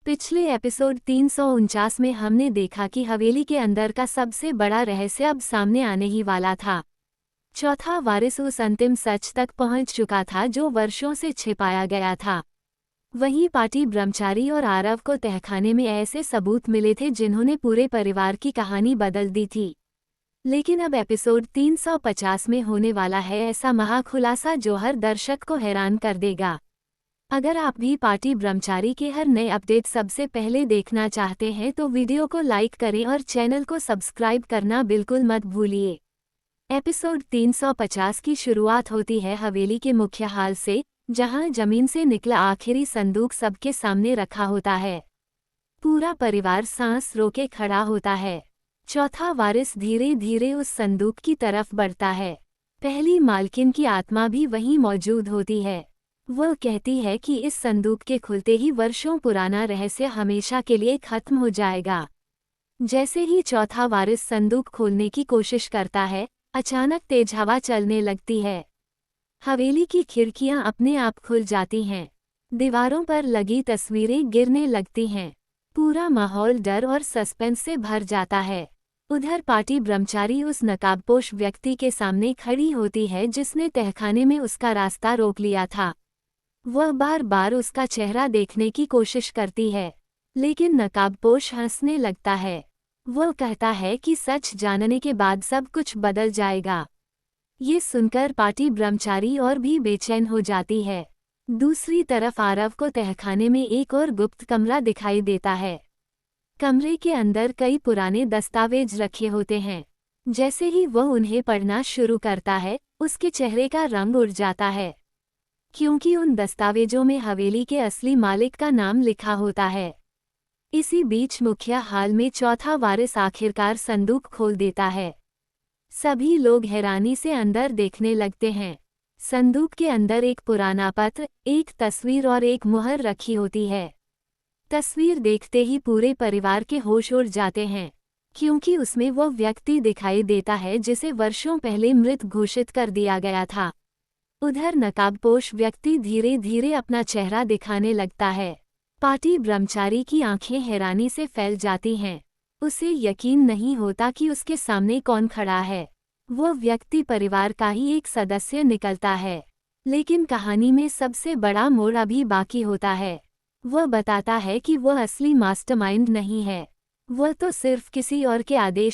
पिछले एपिसोड 349 में हमने देखा कि हवेली के अंदर का सबसे बड़ा रहस्य अब सामने आने ही वाला था। चौथा वारिस उस अंतिम सच तक पहुंच चुका था जो वर्षों से छिपाया गया था। वहीं पाटी ब्रह्मचारी और आरव को तहखाने में ऐसे सबूत मिले थे जिन्होंने पूरे परिवार की कहानी बदल दी थी। लेकिन अब एपिसोड 350 में होने वाला है ऐसा महाखुलासा जो हर दर्शक को हैरान कर देगा। अगर आप भी पाटी ब्रह्मचारी के हर नए अपडेट सबसे पहले देखना चाहते हैं तो वीडियो को लाइक करें और चैनल को सब्सक्राइब करना बिल्कुल मत भूलिए। एपिसोड 350 की शुरुआत होती है हवेली के मुख्य हाल से, जहां जमीन से निकला आखिरी संदूक सबके सामने रखा होता है। पूरा परिवार सांस रोके खड़ा होता है। चौथा वारिस धीरे धीरे उस संदूक की तरफ बढ़ता है। पहली मालकिन की आत्मा भी वहीं मौजूद होती है। वह कहती है कि इस संदूक के खुलते ही वर्षों पुराना रहस्य हमेशा के लिए खत्म हो जाएगा। जैसे ही चौथा वारिस संदूक खोलने की कोशिश करता है, अचानक तेज हवा चलने लगती है। हवेली की खिड़कियां अपने आप खुल जाती हैं। दीवारों पर लगी तस्वीरें गिरने लगती हैं। पूरा माहौल डर और सस्पेंस से भर जाता है। उधर पाटी ब्रह्मचारी उस नकाबपोश व्यक्ति के सामने खड़ी होती है जिसने तहखाने में उसका रास्ता रोक लिया था। वह बार बार उसका चेहरा देखने की कोशिश करती है, लेकिन नकाबपोश हंसने लगता है। वह कहता है कि सच जानने के बाद सब कुछ बदल जाएगा। ये सुनकर पाटी ब्रह्मचारी और भी बेचैन हो जाती है। दूसरी तरफ आरव को तहखाने में एक और गुप्त कमरा दिखाई देता है। कमरे के अंदर कई पुराने दस्तावेज रखे होते हैं। जैसे ही वह उन्हें पढ़ना शुरू करता है, उसके चेहरे का रंग उड़ जाता है, क्योंकि उन दस्तावेजों में हवेली के असली मालिक का नाम लिखा होता है। इसी बीच मुखिया हाल में चौथा वारिस आखिरकार संदूक खोल देता है। सभी लोग हैरानी से अंदर देखने लगते हैं। संदूक के अंदर एक पुराना पत्र, एक तस्वीर और एक मुहर रखी होती है। तस्वीर देखते ही पूरे परिवार के होश उड़ जाते हैं, क्योंकि उसमें वो व्यक्ति दिखाई देता है जिसे वर्षों पहले मृत घोषित कर दिया गया था। उधर नकाबपोश व्यक्ति धीरे धीरे अपना चेहरा दिखाने लगता है। पाटी ब्रह्मचारी की आंखें हैरानी से फैल जाती हैं। उसे यकीन नहीं होता कि उसके सामने कौन खड़ा है। वो व्यक्ति परिवार का ही एक सदस्य निकलता है। लेकिन कहानी में सबसे बड़ा मोड़ अभी बाकी होता है। वह बताता है कि वह असली मास्टरमाइंड नहीं है। वह तो सिर्फ किसी और के आदेश